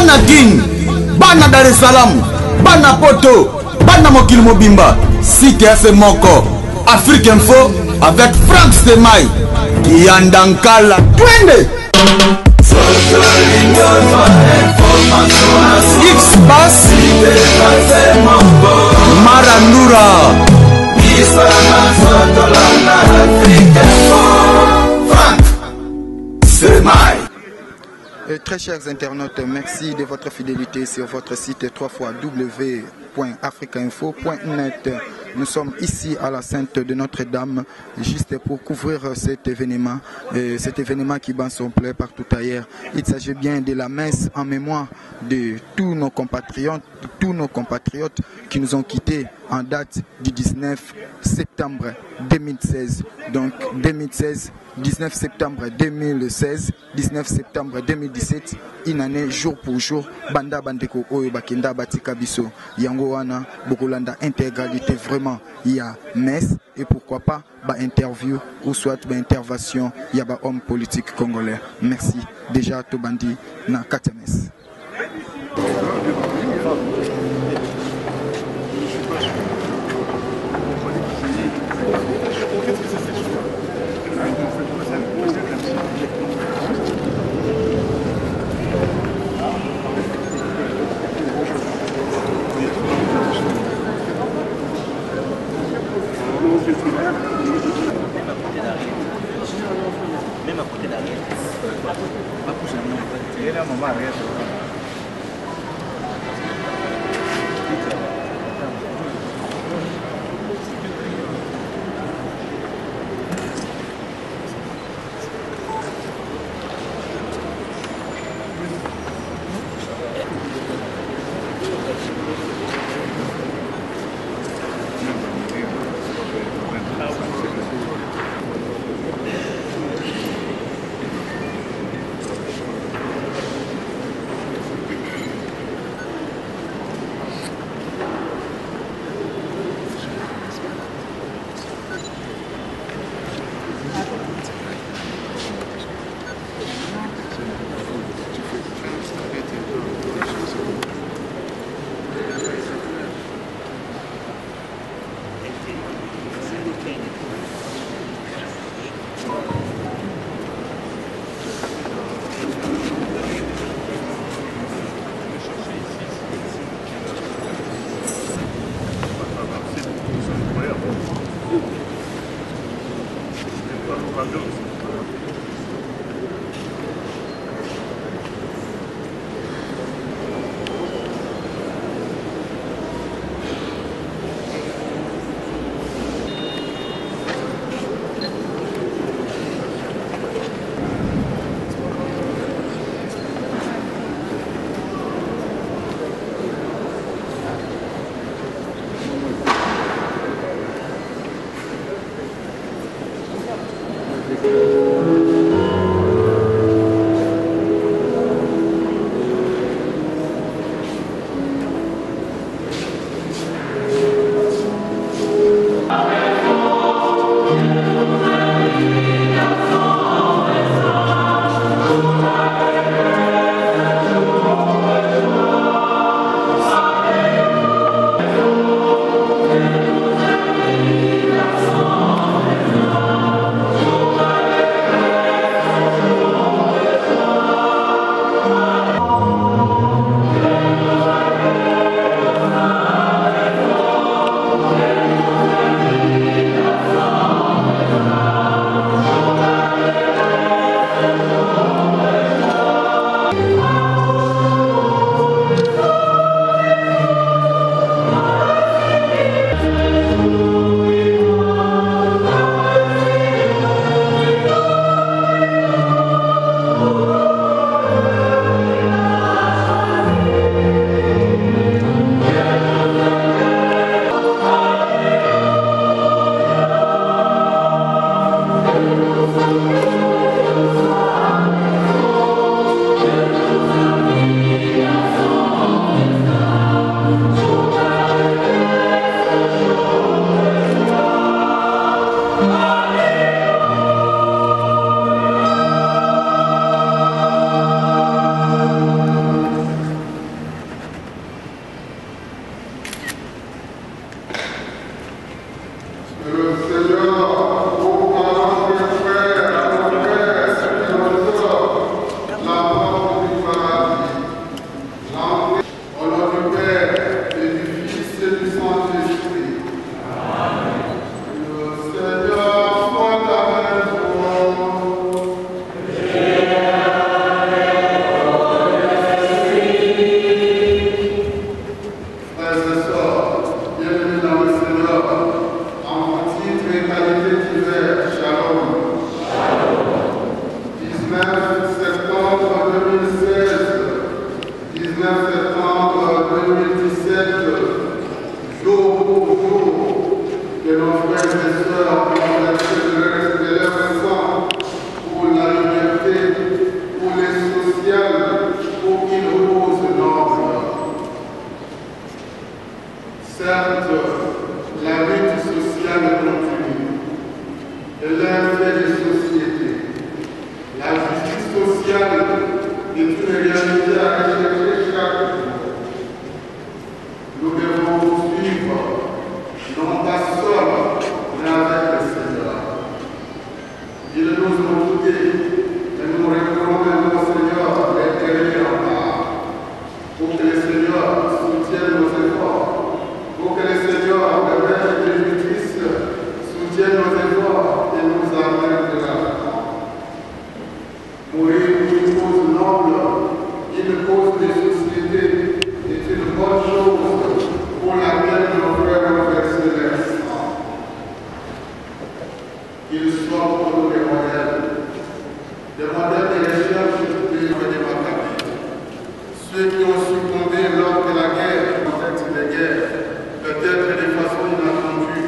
bana Guine, bana Dar es Salaam, bana Poto, bana Mokili Mobimba, Site FM Moko, Afrique Info avec Frank Stemai, Yandankala, twende X-Bass, Marandura, Frank Stemai. Très chers internautes, merci de votre fidélité sur votre site www.africainfo.net. Nous sommes ici à la Sainte de Notre-Dame, juste pour couvrir cet événement qui bat son plaît partout ailleurs. Il s'agit bien de la messe en mémoire de tous nos compatriotes qui nous ont quittés en date du 19 septembre 2016. Donc 2016, 19 septembre 2016, 19 septembre 2017, une année jour pour jour, banda bandeko oyo bakenda batika biso. Yango wana bokolanda intégralité vraiment. Il y a messe et pourquoi pas interview ou soit intervention, il y a homme politique congolais. Merci. Déjà to bandi na Katames. Même à côté d'arrière. l'humanité a respecté chaque jour. Nous devons nous suivre, non pas seuls, mais avec le Seigneur. Il nous a doutés, et nous recommandons au Seigneur l'intérieur pour que le Seigneur soutienne nos efforts, pour que le Seigneur, le Père de justice, soutienne nos efforts et nous amène de l'avant. Mourir pour une cause noble, une cause de société, est une bonne chose pour laquelle nos frères ont versé leur sang. Qu'ils soient pour nous des modèles de recherche des Maccabées. Ceux qui ont succombé lors de la guerre, contexte de guerre, peut-être de façon inattendue,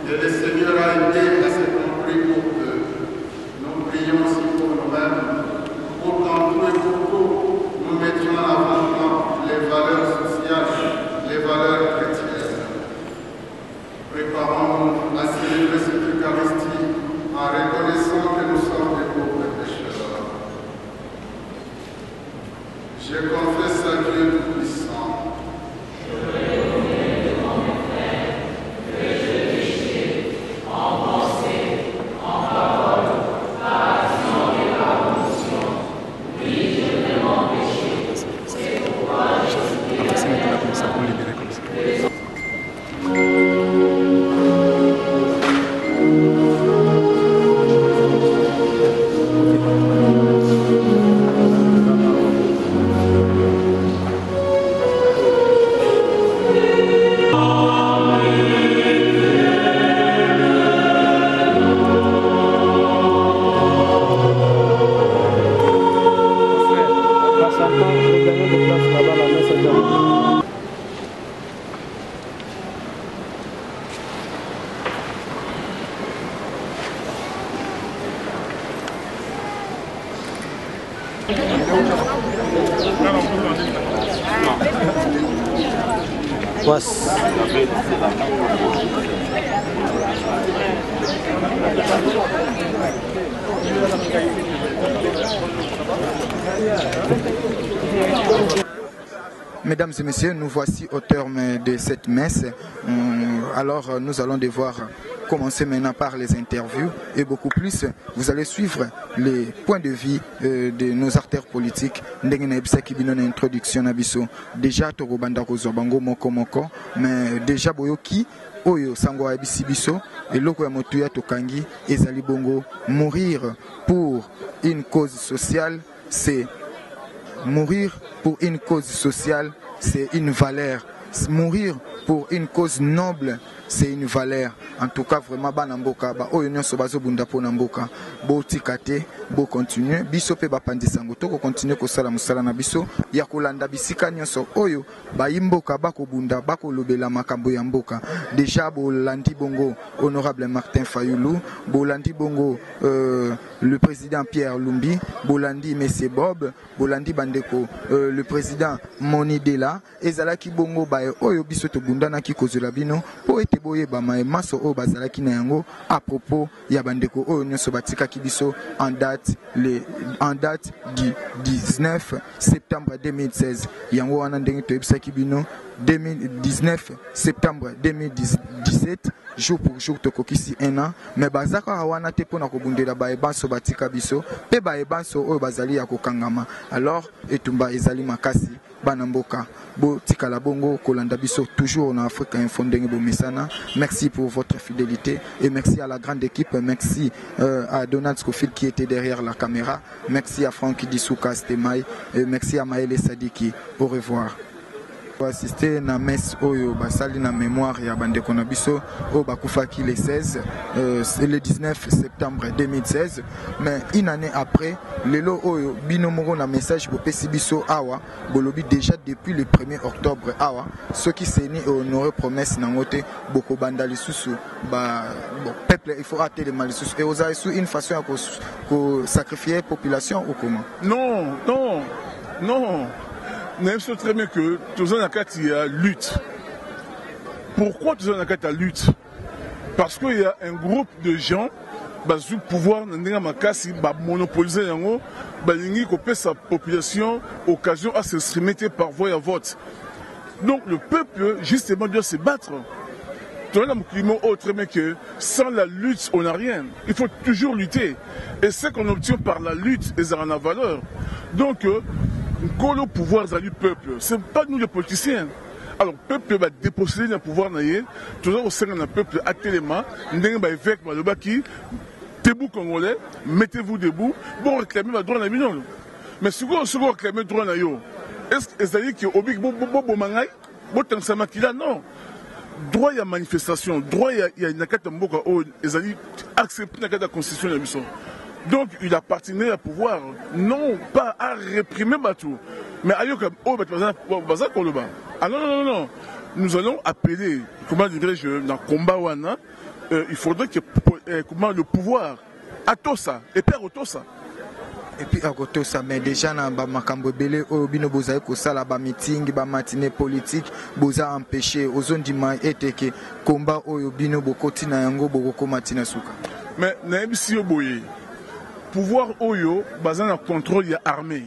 et le Seigneur a aidé à se compris pour eux. Nous prions aussi pour nous-mêmes, pour qu'en tout et pour tout, nous mettions en avant les valeurs sociales, les valeurs chrétiennes. Préparons-nous à célébrer cette Eucharistie en reconnaissant que nous sommes des pauvres pécheurs. Je confesse à Dieu Tout-Puissant. Mesdames et messieurs, nous voici au terme de cette messe. Alors nous allons devoir commencer maintenant par les interviews et beaucoup plus, vous allez suivre les points de vue de nos artères politiques. Introduction déjà Torobanda Rozobango Moko Moko, mais déjà Boyoki Oyo Sango Abisi Biso et Loko ya Motuya Tokangi Ezali Bongo. Mourir pour une cause sociale, c'est mourir pour une cause sociale, c'est une valeur. Mourir pour une cause noble, c'est une valeur. En tout cas, vraiment, Banamboka, Oyo Sobazo Bundapo Namboka, Bo Tikate, Bo continue, Biso Pe Bapandisango, Toko continue Kosala Musala na Biso, Yakolanda Bisika Nyoso, Oyo, Baimboka, Bako Bunda, Bako Lobela Makambo Yamboka, déjà Bo Landi Bongo, honorable Martin Fayoulou, Bo Landi Bongo, le président Pierre Lumbi, Bolandi Messé Bob, Bolandi Bandeko, le président Moni Dela, Ezalaki Bongo Baye Oyo Bisoto Bundana ki kozela bino, po ete boye ba ma maso o bazalaki na yango à propos ya bandeko Oyo nyonso batika ki biso en date du 19 septembre 2016. Yango wana ndenge toyebisaki bino 19 septembre 2017. Jour pour jour tokokisi 1 an, mais bazaka awana te pona kobundela ba ebanso batika biso pe ba ebanso oyo bazali ya kokangama. Alors etumba ezali makasi banamboka bo tikala bongo kolanda biso toujours en Afrique Info ndenge bo misana. Merci pour votre fidélité et merci à la grande équipe, merci à Donald Scofield qui était derrière la caméra, merci à Francky Dissouka Stemai et merci à Maëlle Sadiki. Au revoir. Assister na messe oyo basali na mémoire ya bandeko na biso o bakufaki le 16 le 19 septembre 2016, mais une année après lelo oyo bino moko na message bopesi biso awa bolobi déjà depuis le 1er octobre awa ceux qui seni honorer promesse nangote boko banda lisusu ba bon, peuple il faut hâter les malisusu et osa sous une façon à sacrifier population ou comment? Non. Nous savons très bien que tous en il y a lutte. Pourquoi tous en la lutte? Parce qu'il y a un groupe de gens bazou pouvoir n'endenga makasi ba monopoliser yango balingi kopé sa population occasion à s'exprimer par voie à vote. Donc le peuple justement doit se battre. Tu vois, autre mais que sans la lutte on n'a rien. Il faut toujours lutter et ce qu'on obtient par la lutte est en a valeur. Donc le pouvoir du peuple, c'est pas nous les politiciens. Alors, le peuple va déposséder le pouvoir, toujours au sein d'un peuple à téléma, évêque, debout congolais, mettez-vous debout, pour réclamer le droit à la million. Mais si vous réclamez le droit à la million, est-ce que ça veut dire qu'il y a non. Droit à manifestation, droit à une mboka, accepter la constitution de la mission. Donc, il appartenait à pouvoir, non pas à réprimer Batou, mais à ah non. Nous allons appeler, comment dirais-je, dans le combat, il faudrait que le pouvoir à Tossa et perd au Tossa. Et puis à côté ça, mais déjà dans Makambo Belé, au bino bozaï ko sala ba meeting, ba matinée politique, boza empêché aux zones du mai et que combat au bino bokoti na yango boko matina suka. Mais naibisi oboye. Pouvoir oyo bazana contrôle il y a armée.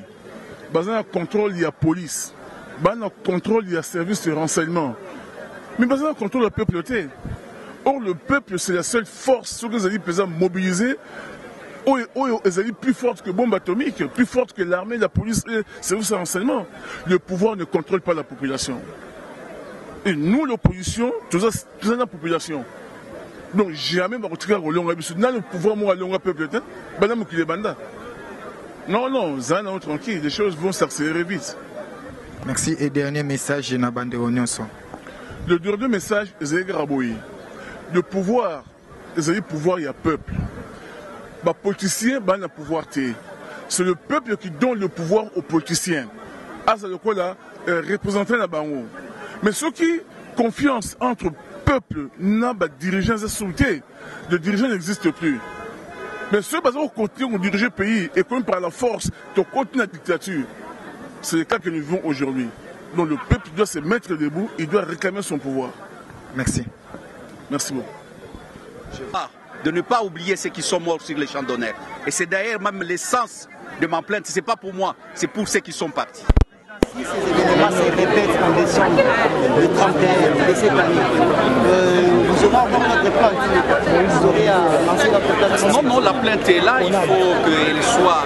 Bazana contrôle il y a police. Bazana contrôle il y a service de renseignement. Mais bazana contrôle le peuple. Or le peuple c'est la seule force sur les alliés pesants mobilisés. Ils sont plus fortes que bombe atomique, plus fortes que l'armée, la police et les services de renseignement. Le pouvoir ne contrôle pas la population. Et nous, l'opposition, tout ça la population. Donc jamais on va retirer le pouvoir moi le peuple non, tranquille, les choses vont s'accélérer vite. Merci. Et dernier message na bande Onionson. Le dernier message, c'est Graboui. Le pouvoir, il y a peuple. Les politiciens ont le pouvoir. C'est le peuple qui donne le pouvoir aux politiciens. C'est le quoi là, représentant la bango. Mais ceux qui confiance entre peuple n'a pas de dirigeants insultés, le dirigeant n'existe plus. Mais ceux qui continuent à diriger le pays et comme par la force, de continuer la dictature, c'est le cas que nous vivons aujourd'hui. Donc le peuple doit se mettre debout, il doit réclamer son pouvoir. Merci. Merci beaucoup. De ne pas oublier ceux qui sont morts sur les champs d'honneur. Et c'est d'ailleurs même l'essence de ma plainte. Ce n'est pas pour moi, c'est pour ceux qui sont partis. Si ces événements se répètent en décembre le 31 de cette année, nous aurons encore notre plainte. Vous aurez à lancer notre plainte. Non, la plainte est là, il faut qu'elle soit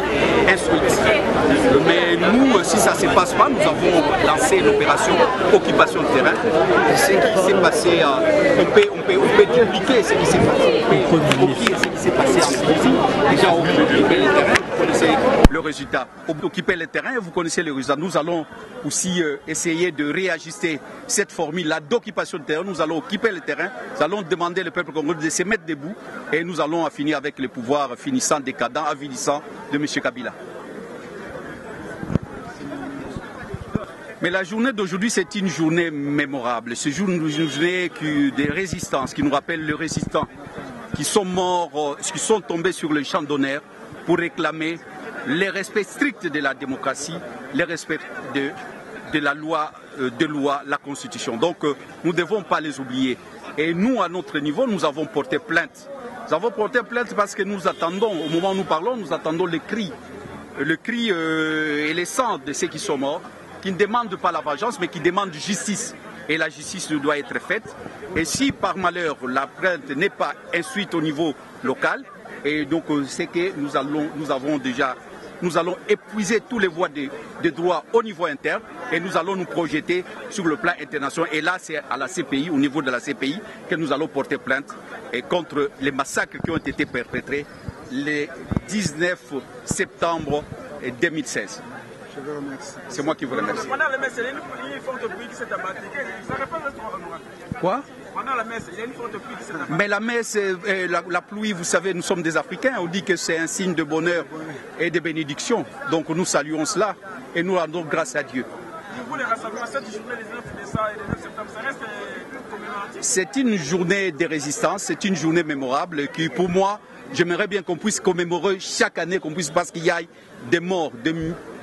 instruite. Mais nous, si ça ne se passe pas, nous avons lancé l'opération occupation de terrain. Ce qui s'est passé, on peut dupliquer ce qui s'est passé. On peut copier ce qui s'est passé en Tunisie. Déjà, on peut occuper le terrain, vous connaissez le résultat. Occuper le terrain, vous connaissez le résultat. Nous allons aussi essayer de réajuster cette formule-là d'occupation de terrain. Nous allons occuper le terrain, nous allons demander au peuple congolais de se mettre debout et nous allons finir avec le pouvoir finissant, décadent, avilissant de M. Kabila. Mais la journée d'aujourd'hui, c'est une journée mémorable. C'est une journée de résistance qui nous rappelle les résistants qui sont morts, qui sont tombés sur le champ d'honneur pour réclamer le respect strict de la démocratie, le respect de la loi, la Constitution. Donc nous ne devons pas les oublier. Et nous, à notre niveau, nous avons porté plainte. Nous avons porté plainte parce que nous attendons, au moment où nous parlons, nous attendons le cri et les sang de ceux qui sont morts, qui ne demandent pas la vengeance, mais qui demandent justice. Et la justice doit être faite. Et si par malheur la plainte n'est pas instruite au niveau local, et donc c'est que nous allons épuiser tous les voies de droit au niveau interne et nous allons nous projeter sur le plan international. Et là, c'est à la CPI, au niveau de la CPI, que nous allons porter plainte et contre les massacres qui ont été perpétrés le 19 septembre 2016. Je vous remercie. C'est moi qui vous remercie. Quoi? Mais la messe, la pluie, vous savez, nous sommes des Africains, on dit que c'est un signe de bonheur et de bénédiction. Donc nous saluons cela et nous rendons grâce à Dieu. C'est une journée de résistance, c'est une journée mémorable qui, pour moi, j'aimerais bien qu'on puisse commémorer chaque année, parce qu'il y a des morts,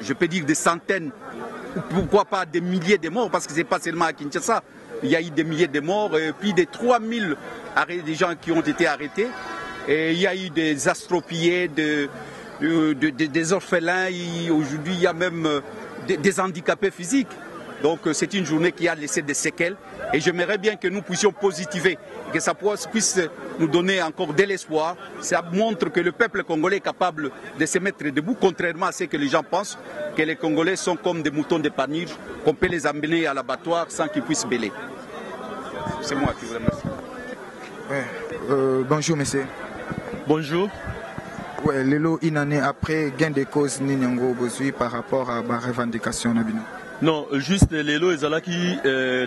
je peux dire des centaines, ou pourquoi pas des milliers de morts, parce que ce n'est pas seulement à Kinshasa. Il y a eu des milliers de morts, puis des 3000 des gens qui ont été arrêtés. Et il y a eu des astropiés, des orphelins, aujourd'hui il y a même des handicapés physiques. Donc c'est une journée qui a laissé des séquelles et j'aimerais bien que nous puissions positiver, que ça puisse nous donner encore de l'espoir. Ça montre que le peuple congolais est capable de se mettre debout, contrairement à ce que les gens pensent, que les Congolais sont comme des moutons de panure, qu'on peut les amener à l'abattoir sans qu'ils puissent bêler. C'est moi qui vous remercie. Bonjour monsieur. Bonjour. Ouais, lelo une année après gain de cause Ninyango Bozui par rapport à ma revendication Nabino. Non, juste lelo ezalaki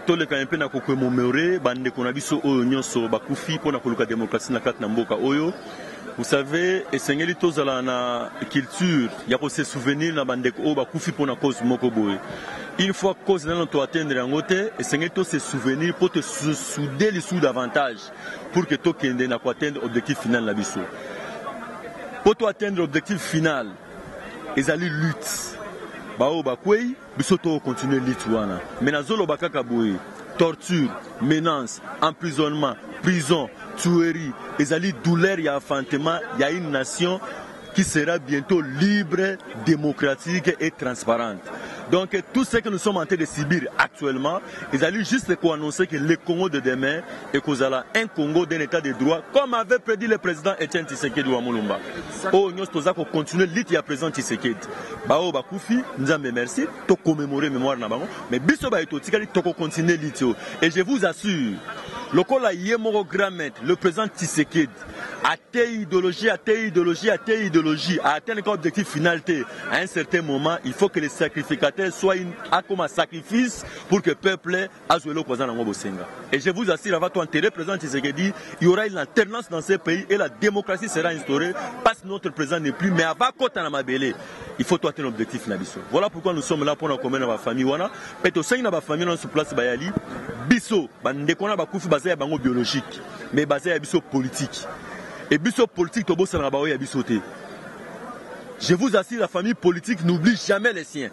toleka un peu na commémorer bande qu'on a biso oyo nyonso bakufi pona koluka démocratie na kati na mboka oyo. Vous savez, esengeli tozala na culture ya ko se souvenir na bande ko bakufi pona cause moko boye. Une fois cause na to atteindre en côté, esengeli to se souvenir pour te souder les sous davantage pour que to kende na ko atteindre objectif final na biso. Pour to atteindre objectif final, ezali lutte. Bao bakwei biso to continuer lutte wana. Mais na zolo bakaka boye, torture, menace, emprisonnement, prison, tuerie, ezali douleur ya affrontement, il y a une nation qui sera bientôt libre, démocratique et transparente. Donc tout ce que nous sommes en train de subir actuellement, ils allaient juste annoncer que le Congo de demain est un Congo d'un état de droit, comme avait prédit le président Etienne Tshisekedi wa Mulumba. Oh, nous devons continuer l'île à présent Tshisekedi. Bao bakufi, nous avons merci, to commémorer mémoire na bango, mais biso ba eto tikali to continuer l'île. Et je vous assure, le kola yemoro grand maître, le président Tshisekedi, à telle idéologie, à atteindre l'objectif finalité, à un certain moment, il faut que les sacrificateurs soient comme un sacrifice pour que le peuple a joué le président dans Bosenga. Et je vous assure, avant ton intérêt, président Tshisekedi, il y aura une alternance dans ce pays et la démocratie sera instaurée parce que notre président n'est plus, mais avant Kota Namabele, il faut atteindre l'objectif finalité. Voilà pourquoi nous sommes là pour nous commettre dans la famille. Peut-être que dans la famille, dans ce place, Bayali, biso, bandekona bakufi basé à bango biologique, mais basé à biso politique. Et biso politique, tobo sanabao ya bisoté. Je vous assure, la famille politique n'oublie jamais les siens.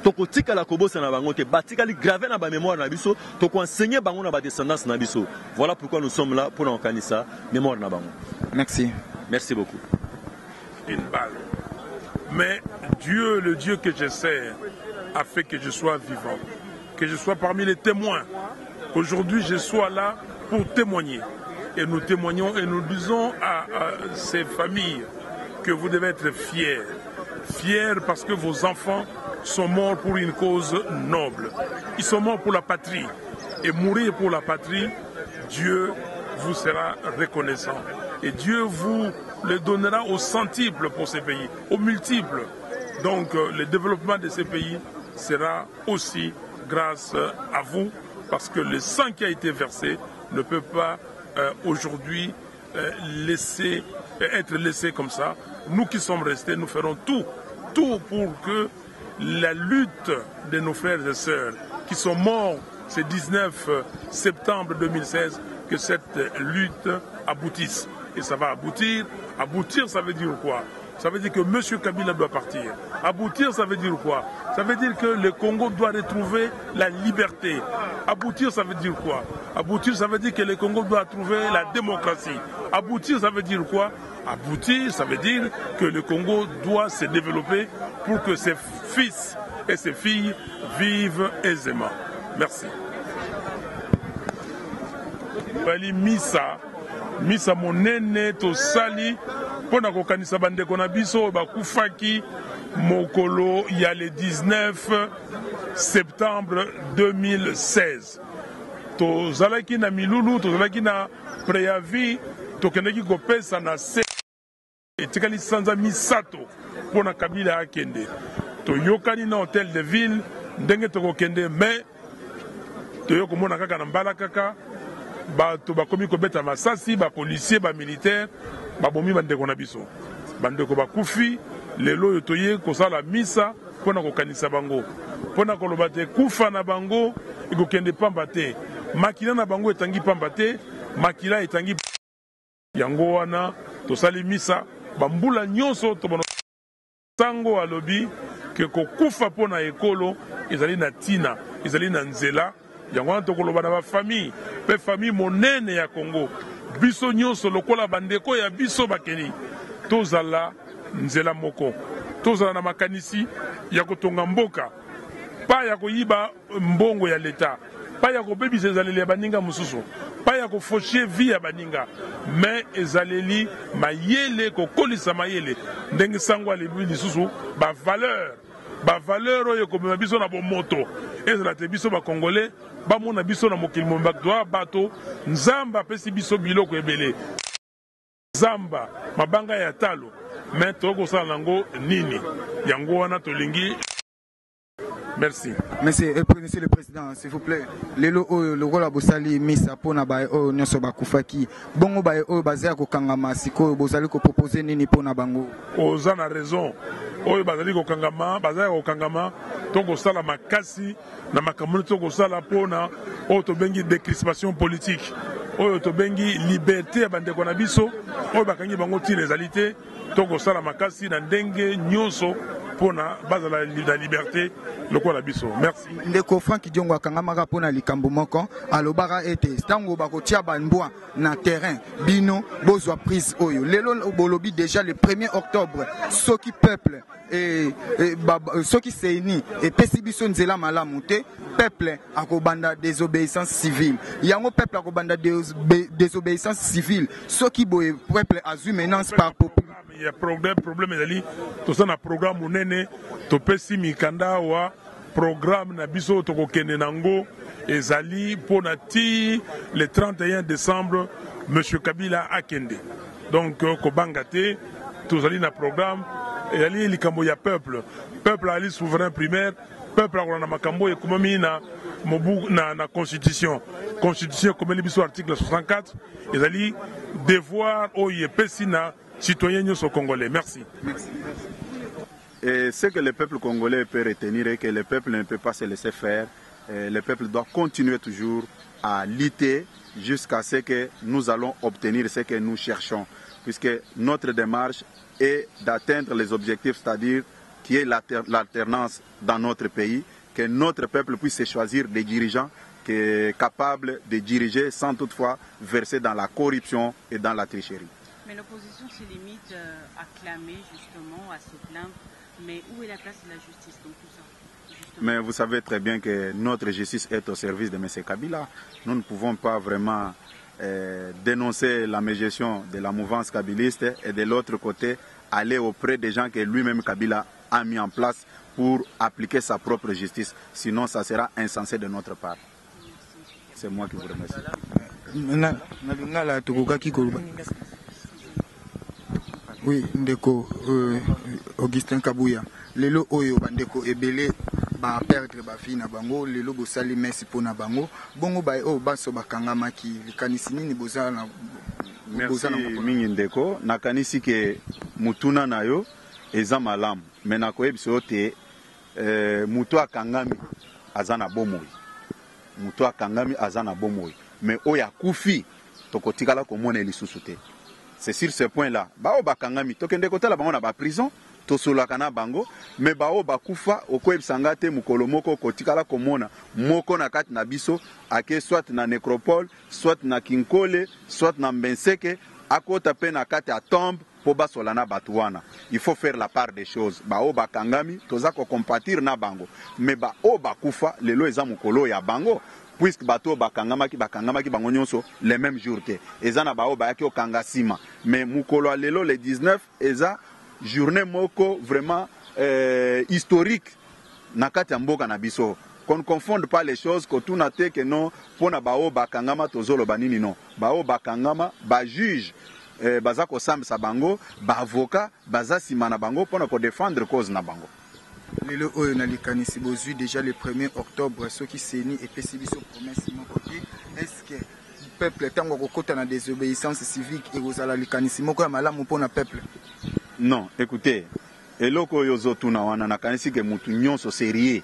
Toko tika la kobo sanabango te, batika li gravé na ba mémoire na biso, toko enseigner bango na ba descendance na biso. Voilà pourquoi nous sommes là pour organiser ça, mémoire na bango. Merci. Merci beaucoup. Une balle. Mais Dieu, le Dieu que je sers, a fait que je sois vivant, que je sois parmi les témoins. Aujourd'hui, je sois là pour témoigner. Et nous témoignons et nous disons à ces familles que vous devez être fiers. Fiers parce que vos enfants sont morts pour une cause noble. Ils sont morts pour la patrie. Et mourir pour la patrie, Dieu vous sera reconnaissant. Et Dieu vous le donnera au centuple pour ces pays, au multiple. Donc le développement de ces pays sera aussi grâce à vous, parce que le sang qui a été versé ne peut pas aujourd'hui être laissé comme ça. Nous qui sommes restés, nous ferons tout pour que la lutte de nos frères et sœurs qui sont morts ce 19 septembre 2016, que cette lutte aboutisse. Et ça va aboutir. Aboutir, ça veut dire quoi? Ça veut dire que M. Kabila doit partir. Aboutir, ça veut dire quoi? Ça veut dire que le Congo doit retrouver la liberté. Aboutir, ça veut dire quoi? Aboutir, ça veut dire que le Congo doit trouver la démocratie. Aboutir, ça veut dire quoi? Aboutir, ça veut dire que le Congo doit se développer pour que ses fils et ses filles vivent aisément. Merci. Bali Misa monene to sali pona kokanisa bandeko na biso bakufaki mokolo ya le 19 septembre 2016. Tozalaki na milulu, tozalaki na préavis, tokendeki kopesa na se etikali sanza misato pona Kabila akende. Toyokani na hôtel de ville ndenge tokokende, mais toyokomona kaka na mbala kaka bato bakomi kobeta masasi, ba policier, ba militaire, babomi bandeko na biso. Bandeko bakufi, lelo yo toye kosala misa pona kokanisa bango. Pona koloba te kufa na bango ikokende pamba te. Makila na bango etangi pamba te, makila etangi yango wana tosali misa bambula nyonso to bono sango alobi ke kokufa pona ekolo ezali na tina, ezali na nzela. Yango wana tokoloba na ba famille, pe famille monene ya Congo, biso nyonso lokola bandeko ya biso bakeni tozala nzela moko tozala na makanisi ya kotonga mboka pa ya koyiba mbongo ya leta pa ya kobebisa ezaleli ya baninga mosusu pa ya kofaucher vie ya baninga mais ezaleli mayele kokolisa mayele ndenge sango alebi lisusu bavaleur oyo komema biso na bomoto ezala te biso bakongolais bamona biso na mokili mobimba bato nzambe apesi biso biloko ebele zamba mabanga ya talo mais tokosala nango nini yango wana tolingi. Merci. Monsieur le Président, s'il vous plaît. Le rôle Bosali Misa Pona Bae O Nyoso Bakufaki. Bongo Bae O Bazia ko Kangama Siko Bosali ko proposer nini Pona Bango. Ozana raison. Oyo bazali ko Kangama, bazali ko Kangama, toko sala makasi na makamuni toko sala pona o to bengi décrispation politique. Oyo to bengi liberté bande ko na biso, oyo bakangi bango ti les alités, toko sala makasi na ndenge nyonso pona bazala la liberté lokola biso. Merci. Ndeko Frank Diongo Kangama pona likambo moko alobara ete stango bakotia banboa na terrain bino bozwa prise oyo. Lelo bolobi déjà le 1er octobre soki peuple et soki seini et pesi biso nzela malamu te peuple akobanda désobéissance civile. Yango peuple akobanda désobéissance civile soki boye peuple azui menace par population. Il y a problème ezali to sana programme munene to pesi mikanda wa programme na biso to kokende nango ezali pona ti le 31 décembre monsieur Kabila akende donc kobanga te tozali na programme ezali likambo ya peuple ali souverain primaire peuple akolanda makambo ekomami na mobu na constitution komeli biso article 64 ezali devoir oyo epesi na citoyens congolais. Merci. Et ce que le peuple congolais peut retenir est que le peuple ne peut pas se laisser faire. Le peuple doit continuer toujours à lutter jusqu'à ce que nous allons obtenir ce que nous cherchons. Puisque notre démarche est d'atteindre les objectifs, c'est-à-dire qu'il y ait l'alternance dans notre pays, que notre peuple puisse choisir des dirigeants qui sont capables de diriger sans toutefois verser dans la corruption et dans la tricherie. Mais l'opposition se limite à clamer justement, à se plaindre. Mais où est la place de la justice dans tout ça justement? Mais vous savez très bien que notre justice est au service de M. Kabila. Nous ne pouvons pas vraiment dénoncer la mégestion de la mouvance kabiliste et de l'autre côté aller auprès des gens que lui-même Kabila a mis en place pour appliquer sa propre justice. Sinon, ça sera insensé de notre part. C'est moi qui vous remercie. Oui, ndeko Augustin Kabouya. Lelo oyo bandeko ebele ba perdre ba fille na bango, lelo bosali merci pona bango. Bongo ba o baso bakangamaki likanisi nini bozala na mingi ndeko nakanisi ke mutuna nayo eza malamu. Mais nakoyebiso te mutu akangami azana bomoi. Mutu akangami azana bomoi. Mais oya kufi tokotikala komona lisusu te. C'est sur ce point-là. Bao bakangami tokende kotala bango na ba prison to solaka na bango mais bao bakufa okoyebisanga te mukolo moko kotikala komona moko na kati na biso ake soit na nécropole soit na Kinkole soit na Mbenseke akota pe na kati a tombe po basola na batuana. Il faut faire la part des choses. Bao bakangami toza ko compatir na bango mais bao bakufa lelo eza mukolo ya bango. Puisque bateau bakangamaki bango nyonso les mêmes jours te ezana bao bayaki okanga sima mais mukolo lelo le 19 eza journée moko vraiment historique na kati ya mboka na biso. Qu'on ne confonde pas les choses ko tuna te que non pona bao bakangama tozolo banini non bao bakangama ba juge baza ko sambisa bango ba avocat baza sima na bango pona ko défendre cause na bango. Lelo oyo na likanisi bozui déjà le 1er octobre soki seni et pesi biso promesse mon côté est-ce que peuple tango kokota na désobéissance civique et kozala likanisi moko ya malamu pona peuple? Non, écoutez, eloko oyo zotuna wana nakanisi ke mutu nyonso sérieux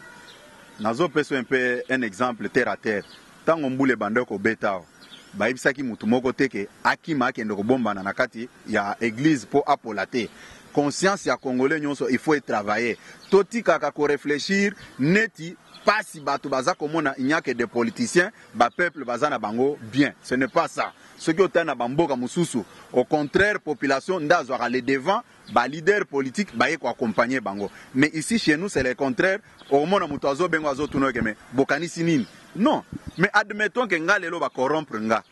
nazo peso un exemple terre à terre tango mbule bandeko betao bayibisaki mutu moko teke akima akende kobombana na kati ya église po apolate conscience ya congolais nyonso il faut y travailler toti kaka ko réfléchir neti pasi bato baza komona inyake des politiciens ba peuple baza na bango bien ce n'est pas ça ce qui otana bamboka mususu au contraire population ndazwaka les devant ba leader politique ba ye ko accompagner bango mais ici chez nous c'est le contraire au mona muto azo bengo azo tuno ke me bokanisi nini non mais admettons que nga lelo ba corrompre nga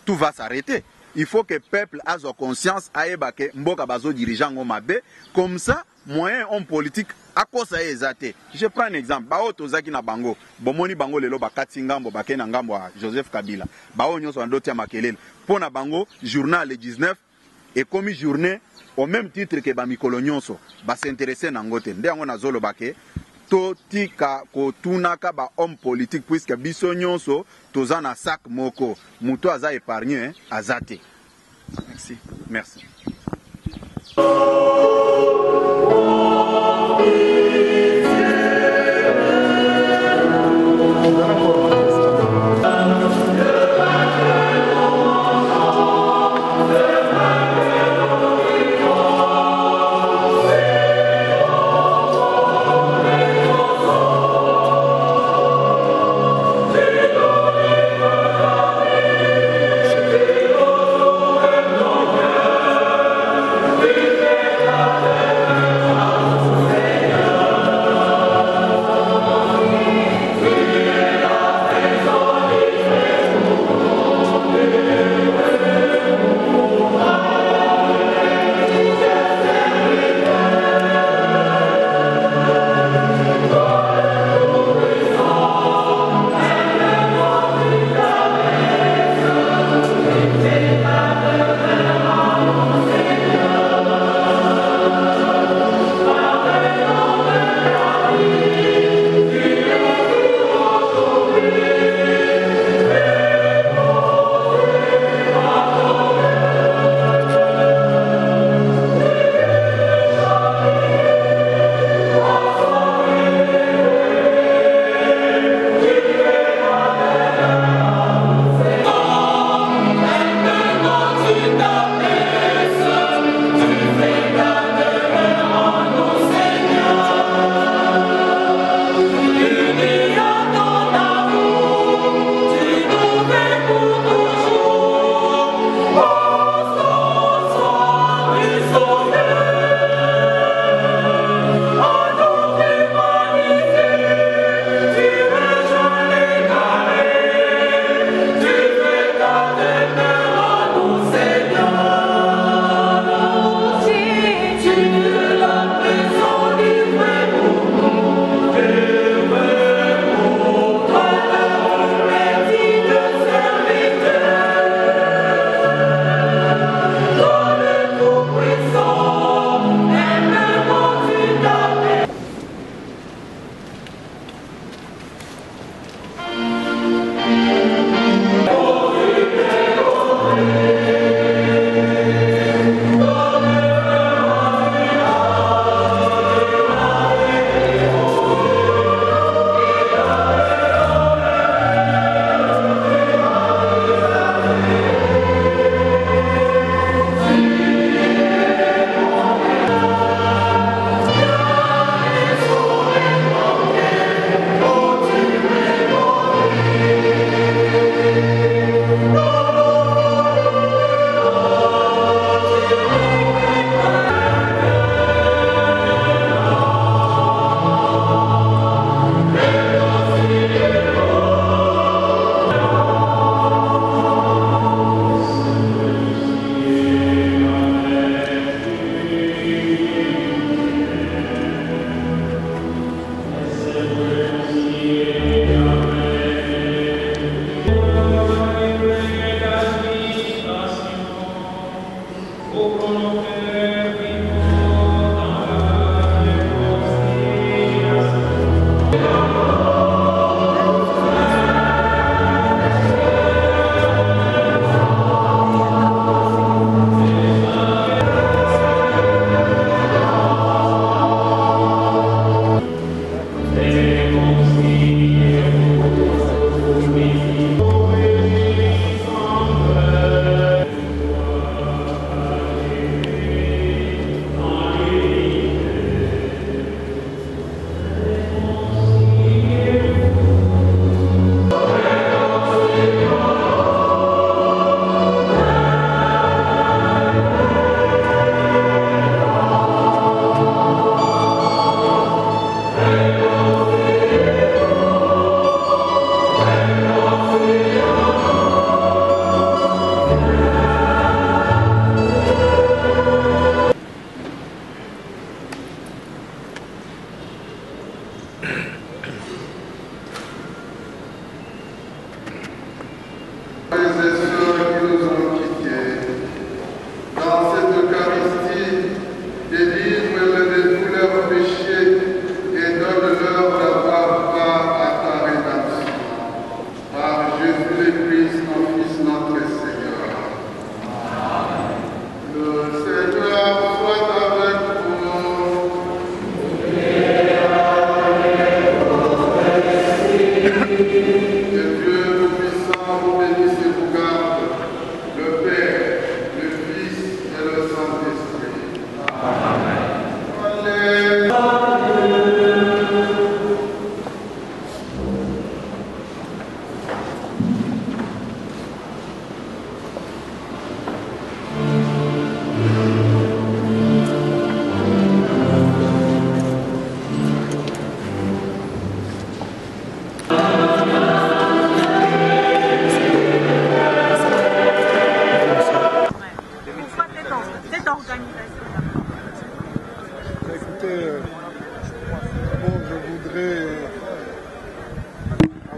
tout va s'arrêter. Il faut que le peuple ait conscience que mboka bazo dirigeant mabe comme ça moyen homme politique à quoi ça est exaté. Je prends un exemple bao tozaki na bango bomoni bango lelo bakati ngambo bakena ngambo a Joseph Kabila bao nyonso ndoti ya makelele pona bango journal le 19 et comme journée au même titre que ba mikolo nyonso ba s'intéresser na ngote ndengo na zolo bake totika kotunaka ba homme politique puisque biso nyonso toza na sac moko muto aza épargné azate. Merci. Merci.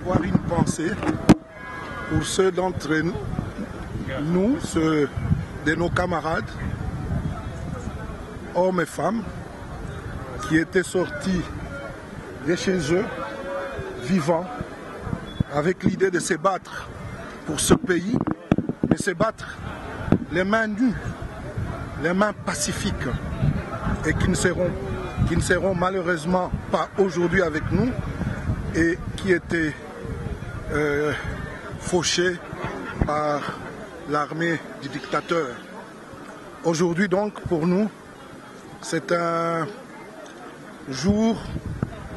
avoir une pensée pour ceux d'entre nous, ceux de nos camarades, hommes et femmes, qui étaient sortis de chez eux, vivants, avec l'idée de se battre pour ce pays, de se battre les mains nues, les mains pacifiques, et qui ne seront malheureusement pas aujourd'hui avec nous, et qui étaient fauchés par l'armée du dictateur. Aujourd'hui donc, pour nous, c'est un jour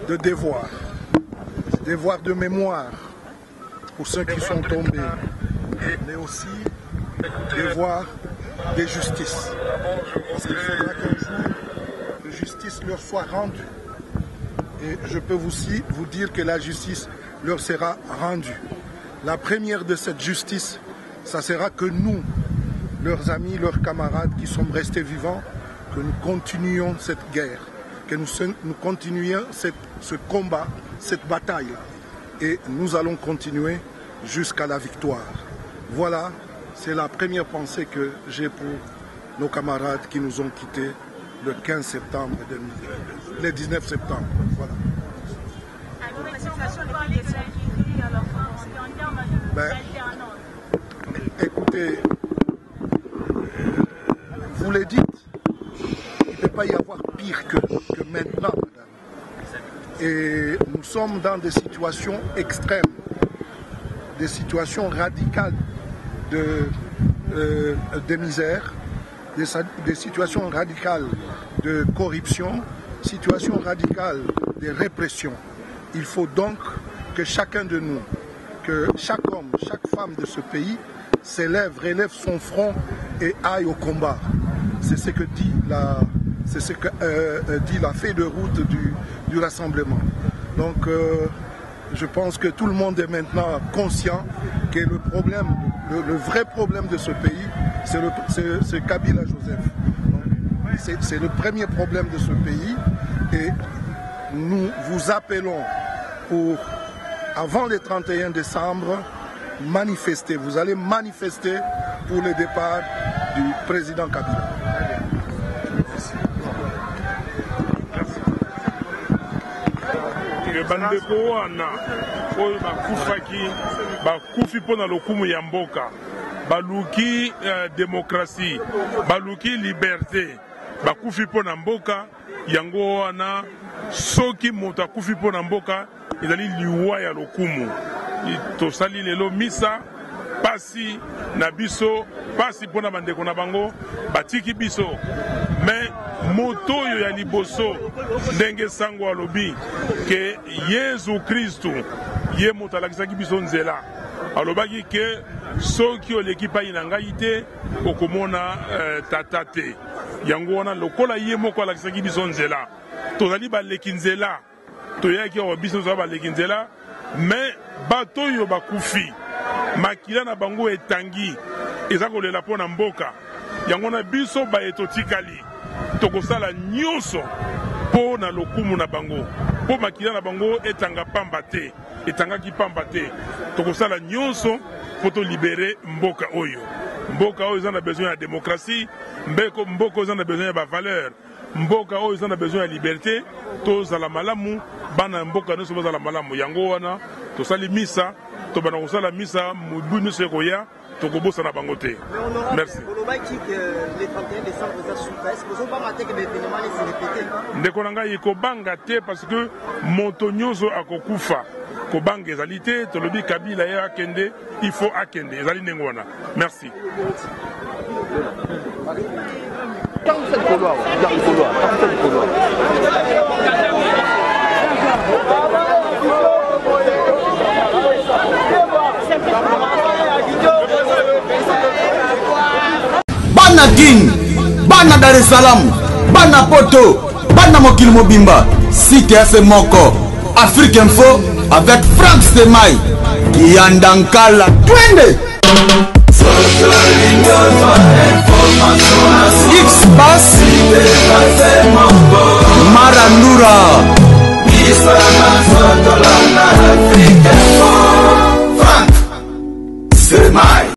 de devoir de mémoire pour ceux qui sont tombés, mais aussi devoir de justice. Parce qu'il faudra qu'un jour, la justice leur soit rendue. Et je peux aussi vous dire que la justice leur sera rendue. La première de cette justice, ça sera que nous, leurs amis, leurs camarades qui sommes restés vivants, que nous continuions cette guerre, que nous continuions ce combat, cette bataille. Et nous allons continuer jusqu'à la victoire. Voilà, c'est la première pensée que j'ai pour nos camarades qui nous ont quittés le 15 septembre, le 19 septembre. Voilà. Écoutez, vous le dites, il ne peut pas y avoir pire que maintenant, madame. Et nous sommes dans des situations extrêmes, des situations radicales de misère, des situations radicales de corruption, situations radicales de répression. Il faut donc que chacun de nous, que chaque homme, chaque femme de ce pays s'élève, relève son front et aille au combat. C'est ce que dit la feuille de route du rassemblement. Donc je pense que tout le monde est maintenant conscient que le problème, le vrai problème de ce pays, c'est Kabila Joseph. C'est le premier problème de ce pays et nous vous appelons pour, avant le 31 décembre, manifester. Vous allez manifester pour le départ du président Kabila. bandeko wana oyo bakufaki bakufi mpona lokumu ya mboka baluki demokrasi baluki liberté bakufi mpona mboka yango wana soki moto akufi mpona mboka ezali liwa ya lokumu tosali lelo misa pasi na biso pasi mpona bandeko na bango batiki biso mais moto oyo ya liboso ndenge sango alobi ke Yesu Kristu ye moto alakisaki biso nzela alobaki ke soki oleki epai na ngai te okomona tata te yango wana lokola ye moko alakisaki biso nzela tozali baleki nzela toyaki awa biso tozala baleki nzela mais bato oyo bakufi makila na bango etangi eza kolela mpona mboka yango na biso baye totikali tokosala nyonso mpo na lokumu na bango mpo makila na bango etanga pamba te etangaki pamba te tokosala nyonso mpo tolibere mboka oyo eza na besoin ya démocratie mboka oyo eza na besoin ya bavaleur mboka oyo eza na besoin ya liberté tozala malamu bana mboka nyonso bazala malamu yango wana tosali misa tobana kosala misa mobu nyonso ekoya tokobosana bango te. Merci. ndeko na ngai ekobanga te parce que moto nyonso akokufa kobanga ezali te tolobi Kabila ye akende il faut akende ezali ndenge wana. Merci. Bana King, Bana Dar es Salaam, Bana Poto, Bana Mokil Mobimba, Cité FM Moko, Afrique Info avec Frank Stemai, Kiandankala, Twende.